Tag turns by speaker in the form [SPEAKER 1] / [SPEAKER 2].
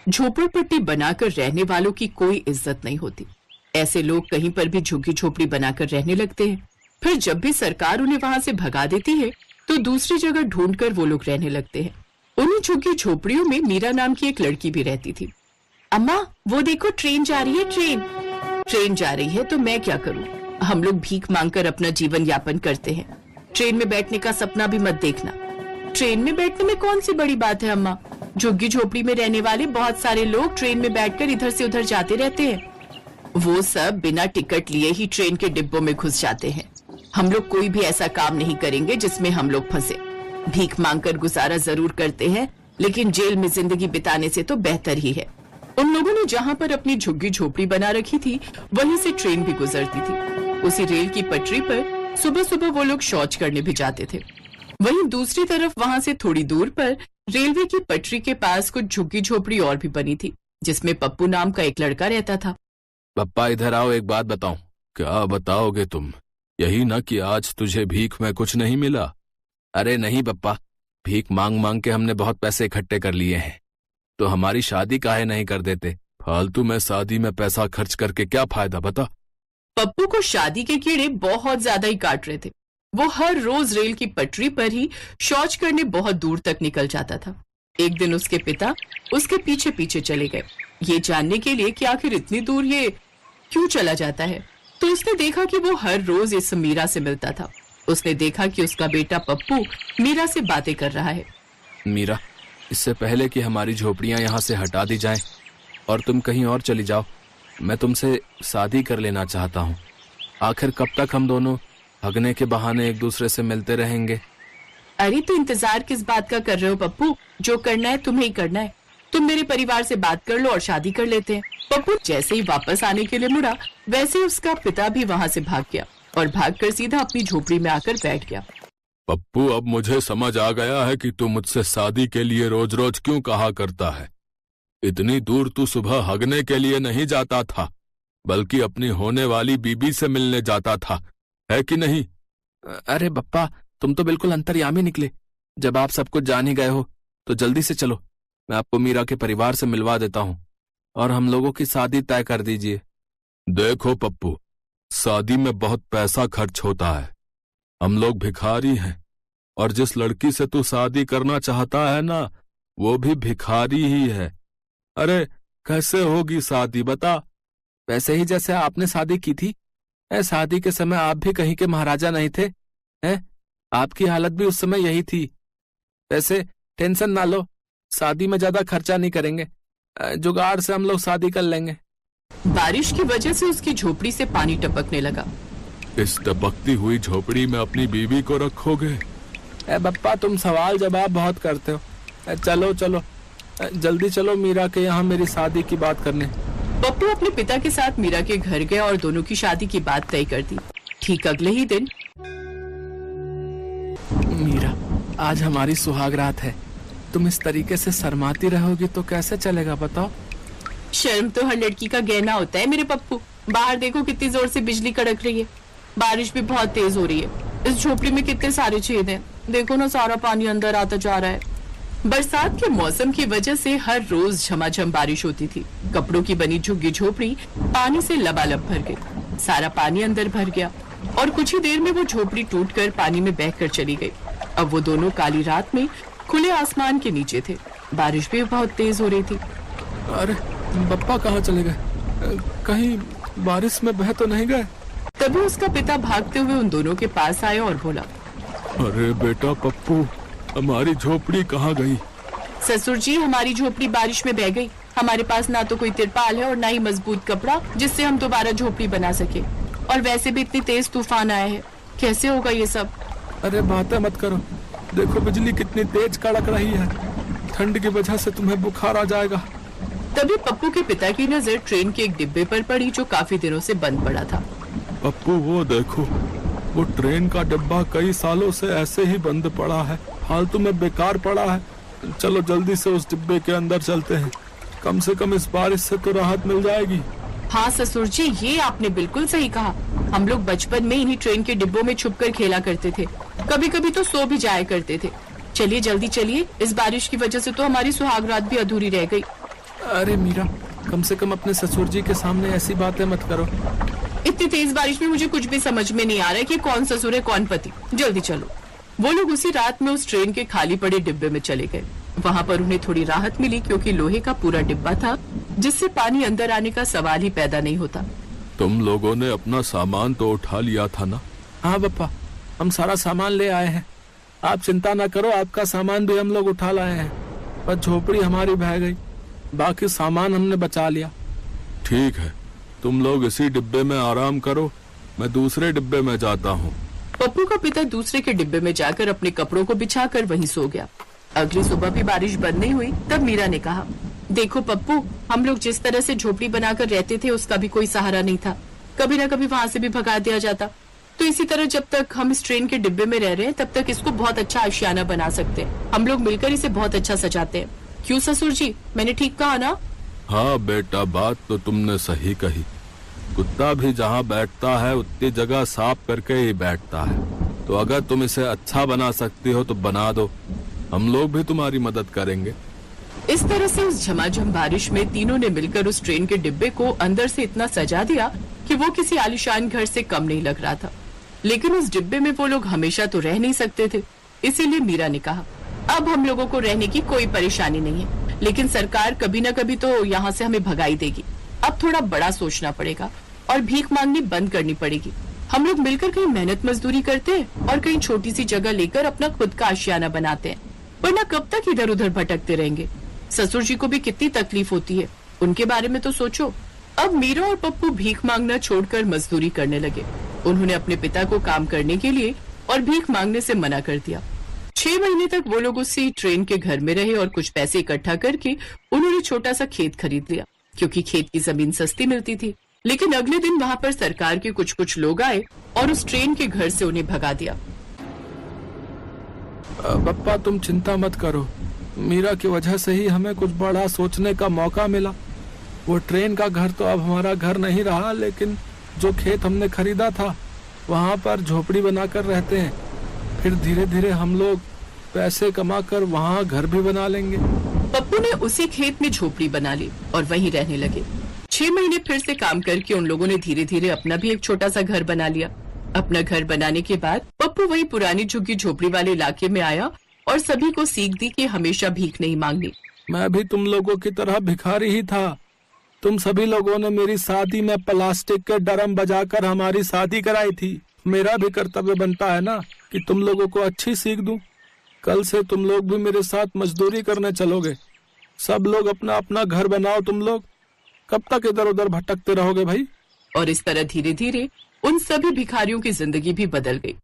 [SPEAKER 1] झोपड़पट्टी बनाकर रहने वालों की कोई इज्जत नहीं होती। ऐसे लोग कहीं पर भी झुग्गी झोपड़ी बनाकर रहने लगते हैं। फिर जब भी सरकार उन्हें वहां से भगा देती है तो दूसरी जगह ढूंढकर वो लोग रहने लगते हैं। उन्हीं झुग्गी झोपड़ियों में मीरा नाम की एक लड़की भी रहती थी। अम्मा, वो देखो ट्रेन जा रही है। ट्रेन जा रही है तो मैं क्या करूं? हम लोग भीख मांगकर अपना जीवन यापन करते हैं। ट्रेन में बैठने का सपना भी मत देखना। ट्रेन में बैठने में कौन सी बड़ी बात है अम्मा? झुग्गी झोपड़ी में रहने वाले बहुत सारे लोग ट्रेन में बैठकर इधर से उधर जाते रहते हैं। वो सब बिना टिकट लिए ही ट्रेन के डिब्बों में घुस जाते हैं। हम लोग कोई भी ऐसा काम नहीं करेंगे जिसमें हम लोग फंसे। भीख मांगकर गुजारा जरूर करते हैं, लेकिन जेल में जिंदगी बिताने से तो बेहतर ही है। उन लोगों ने जहाँ पर अपनी झुग्गी झोपड़ी बना रखी थी वहीं से ट्रेन भी गुजरती थी। उसी रेल की पटरी पर सुबह सुबह वो लोग शौच करने भी जाते थे। वहीं दूसरी तरफ वहां से थोड़ी दूर पर रेलवे की पटरी के पास कुछ झुग्गी झोपड़ी और भी बनी थी, जिसमें पप्पू नाम का एक लड़का रहता था।
[SPEAKER 2] पप्पा इधर आओ, एक बात बताऊं। क्या बताओगे तुम? यही ना कि आज तुझे भीख में कुछ नहीं मिला? अरे नहीं पप्पा, भीख मांग मांग के हमने बहुत पैसे इकट्ठे कर लिए हैं, तो हमारी शादी काहे नहीं कर देते? फालतू में शादी में पैसा खर्च करके क्या फायदा, बता।
[SPEAKER 1] पप्पू को शादी के कीड़े बहुत ज्यादा ही काट रहे थे। वो हर रोज रेल की पटरी पर ही शौच करने बहुत दूर तक निकल जाता था। एक दिन उसके पिता उसके पीछे पीछे चले गए, ये जानने के लिए कि आखिर इतनी दूर ये क्यों चला जाता है। तो उसने देखा कि वो हर रोज इस मीरा से मिलता था। उसने देखा कि उसका बेटा पप्पू मीरा से बातें कर रहा है।
[SPEAKER 2] मीरा, इससे पहले कि हमारी झोपड़ियां यहाँ से हटा दी जाएं और तुम कहीं और चली जाओ, मैं तुमसे शादी कर लेना चाहता हूँ। आखिर कब तक हम दोनों हगने के बहाने एक दूसरे से मिलते रहेंगे?
[SPEAKER 1] अरे तो इंतजार किस बात का कर रहे हो पप्पू? जो करना है तुम्हें ही करना है। तुम मेरे परिवार से बात कर लो और शादी कर लेते हैं। पप्पू जैसे ही वापस आने के लिए मुड़ा, वैसे उसका पिता भी वहाँ से भाग गया और भागकर सीधा अपनी झोपड़ी में आकर बैठ गया।
[SPEAKER 2] पप्पू, अब मुझे समझ आ गया है कि तू मुझसे शादी के लिए रोज रोज क्यों कहा करता है। इतनी दूर तू सुबह हगने के लिए नहीं जाता था, बल्कि अपनी होने वाली बीबी से मिलने जाता था, है कि नहीं? अरे बप्पा, तुम तो बिल्कुल अंतर्यामी निकले। जब आप सब कुछ जान ही गए हो तो जल्दी से चलो, मैं आपको मीरा के परिवार से मिलवा देता हूँ और हम लोगों की शादी तय कर दीजिए। देखो पप्पू, शादी में बहुत पैसा खर्च होता है। हम लोग भिखारी हैं और जिस लड़की से तू शादी करना चाहता है ना, वो भी भिखारी ही है। अरे कैसे होगी शादी, बता। वैसे ही जैसे आपने शादी की थी। शादी के समय आप भी कहीं के महाराजा नहीं थे, हैं? आपकी हालत भी उस समय यही थी। वैसे टेंशन ना लो, शादी में ज्यादा खर्चा नहीं करेंगे, जुगाड़ से हम लोग शादी कर लेंगे।
[SPEAKER 1] बारिश की वजह से उसकी झोपड़ी से पानी टपकने लगा।
[SPEAKER 2] इस टपकती हुई झोपड़ी में अपनी बीवी को रखोगे? बप्पा, तुम सवाल जवाब बहुत करते हो। चलो चलो जल्दी चलो मीरा के यहाँ मेरी शादी की बात करने।
[SPEAKER 1] पप्पू अपने पिता के साथ मीरा के घर गया और दोनों की शादी की बात तय कर दी। ठीक अगले ही दिन,
[SPEAKER 2] मीरा, आज हमारी सुहाग रात है। तुम इस तरीके से शर्माती रहोगी तो कैसे चलेगा, बताओ।
[SPEAKER 1] शर्म तो हर लड़की का गहना होता है मेरे पप्पू। बाहर देखो कितनी जोर से बिजली कड़क रही है, बारिश भी बहुत तेज हो रही है। इस झोपड़ी में कितने सारे छेद हैं, देखो ना, सारा पानी अंदर आता जा रहा है। बरसात के मौसम की वजह से हर रोज झमाझम बारिश होती थी। कपड़ों की बनी झुग्गी झोपड़ी पानी से लबालब भर गई। सारा पानी अंदर भर गया और कुछ ही देर में वो झोपड़ी टूटकर पानी में बहकर चली गई। अब वो दोनों काली रात में खुले आसमान के नीचे थे। बारिश भी बहुत तेज हो रही थी।
[SPEAKER 2] अरे बप्पा कहाँ चले गए? कहीं बारिश में बह तो नहीं गए?
[SPEAKER 1] तभी उसका पिता भागते हुए उन दोनों के पास आया और बोला,
[SPEAKER 2] अरे बेटा पप्पू, हमारी झोपड़ी कहाँ गई?
[SPEAKER 1] ससुर जी, हमारी झोपड़ी बारिश में बह गई। हमारे पास ना तो कोई तिरपाल है और ना ही मजबूत कपड़ा जिससे हम दोबारा झोपड़ी बना सके, और वैसे भी इतनी तेज तूफान आया है, कैसे होगा ये सब?
[SPEAKER 2] अरे बातें मत करो, देखो बिजली कितनी तेज कड़क रही है। ठंड की वजह से तुम्हें बुखार आ जाएगा।
[SPEAKER 1] तभी पप्पू के पिता की नजर ट्रेन के एक डिब्बे पर पड़ी जो काफी दिनों से बंद पड़ा था।
[SPEAKER 2] पप्पू, वो देखो, वो ट्रेन का डिब्बा कई सालों से ऐसे ही बंद पड़ा है, फालतू में बेकार पड़ा है। चलो जल्दी से उस डिब्बे के अंदर चलते हैं, कम से कम इस बारिश से तो राहत मिल जाएगी।
[SPEAKER 1] हाँ ससुर जी, ये आपने बिल्कुल सही कहा। हम लोग बचपन में इन्हीं ट्रेन के डिब्बों में छुपकर खेला करते थे, कभी कभी तो सो भी जाया करते थे। चलिए जल्दी चलिए, इस बारिश की वजह से तो हमारी सुहाग रात भी अधूरी रह गई।
[SPEAKER 2] अरे मीरा, कम से कम अपने ससुर जी के सामने ऐसी बातें मत करो।
[SPEAKER 1] इतनी तेज बारिश में मुझे कुछ भी समझ में नहीं आ रहा है कि कौन ससुर है कौन पति। जल्दी चलो। वो लोग उसी रात में उस ट्रेन के खाली पड़े डिब्बे में चले गए। वहाँ पर उन्हें थोड़ी राहत मिली क्योंकि लोहे का पूरा डिब्बा था जिससे पानी अंदर आने का सवाल ही पैदा नहीं होता।
[SPEAKER 2] तुम लोगों ने अपना सामान तो उठा लिया था ना? हाँ पापा, हम सारा सामान ले आए हैं। आप चिंता ना करो, आपका सामान भी हम लोग उठा लाए हैं। पर झोपड़ी हमारी बह गई, बाकी सामान हमने बचा लिया। ठीक है, तुम लोग इसी डिब्बे में आराम करो, मैं दूसरे डिब्बे में जाता हूँ।
[SPEAKER 1] पप्पू का पिता दूसरे के डिब्बे में जाकर अपने कपड़ों को बिछाकर वहीं सो गया। अगली सुबह भी बारिश बंद नहीं हुई। तब मीरा ने कहा, देखो पप्पू, हम लोग जिस तरह से झोपड़ी बनाकर रहते थे उसका भी कोई सहारा नहीं था। कभी ना कभी वहाँ से भी भगा दिया जाता। तो इसी तरह जब तक हम इस ट्रेन के डिब्बे में रह रहे हैं तब तक इसको बहुत अच्छा आशियाना बना सकते हैं। हम लोग मिलकर इसे बहुत अच्छा सजाते हैं। क्यों ससुर जी, मैंने ठीक कहा ना?
[SPEAKER 2] हाँ बेटा, बात तो तुमने सही कही। कुत्ता भी जहाँ बैठता है उतनी जगह साफ करके ही बैठता है। तो अगर तुम इसे अच्छा बना सकती हो तो बना दो, हम लोग भी तुम्हारी मदद करेंगे।
[SPEAKER 1] इस तरह से उस झमाझम बारिश में तीनों ने मिलकर उस ट्रेन के डिब्बे को अंदर से इतना सजा दिया कि वो किसी आलीशान घर से कम नहीं लग रहा था। लेकिन उस डिब्बे में वो लोग हमेशा तो रह नहीं सकते थे। इसीलिए मीरा ने कहा, अब हम लोगों को रहने की कोई परेशानी नहीं है, लेकिन सरकार कभी न कभी तो यहाँ से हमें भगाई देगी। अब थोड़ा बड़ा सोचना पड़ेगा और भीख मांगनी बंद करनी पड़ेगी। हम लोग मिलकर कहीं मेहनत मजदूरी करते हैं और कहीं छोटी सी जगह लेकर अपना खुद का आशियाना बनाते हैं, वरना कब तक इधर उधर भटकते रहेंगे। ससुर जी को भी कितनी तकलीफ होती है, उनके बारे में तो सोचो। अब मीरा और पप्पू भीख मांगना छोड़कर मजदूरी करने लगे। उन्होंने अपने पिता को काम करने के लिए और भीख मांगने से मना कर दिया। 6 महीने तक वो लोग उसी ट्रेन के घर में रहे और कुछ पैसे इकट्ठा करके उन्होंने छोटा सा खेत खरीद लिया, क्योंकि खेत की जमीन सस्ती मिलती थी। लेकिन अगले दिन वहाँ पर सरकार के कुछ लोग आए और उस ट्रेन के घर से उन्हें भगा दिया।
[SPEAKER 2] पप्पा, तुम चिंता मत करो, मीरा की वजह से ही हमें कुछ बड़ा सोचने का मौका मिला। वो ट्रेन का घर तो अब हमारा घर नहीं रहा, लेकिन जो खेत हमने खरीदा था वहाँ पर झोपड़ी बनाकर रहते हैं। फिर धीरे धीरे हम लोग पैसे कमाकर वहाँ घर भी बना लेंगे।
[SPEAKER 1] पप्पू ने उसी खेत में झोपड़ी बना ली और वहीं रहने लगे। 6 महीने फिर से काम करके उन लोगों ने धीरे धीरे अपना भी एक छोटा सा घर बना लिया। अपना घर बनाने के बाद पप्पू वही पुरानी झुग्गी झोपड़ी वाले इलाके में आया और सभी को सीख दी कि हमेशा भीख नहीं मांगनी।
[SPEAKER 2] मैं भी तुम लोगों की तरह भिखारी ही था। तुम सभी लोगों ने मेरी शादी में प्लास्टिक के ड्रम बजाकर हमारी शादी कराई थी। मेरा भी कर्तव्य बनता है ना कि तुम लोगों को अच्छी सीख दूं। कल से तुम लोग भी मेरे साथ मजदूरी करने चलोगे। सब लोग अपना अपना घर बनाओ। तुम लोग कब तक इधर उधर भटकते रहोगे भाई?
[SPEAKER 1] और इस तरह धीरे धीरे उन सभी भिखारियों की जिंदगी भी बदल गई।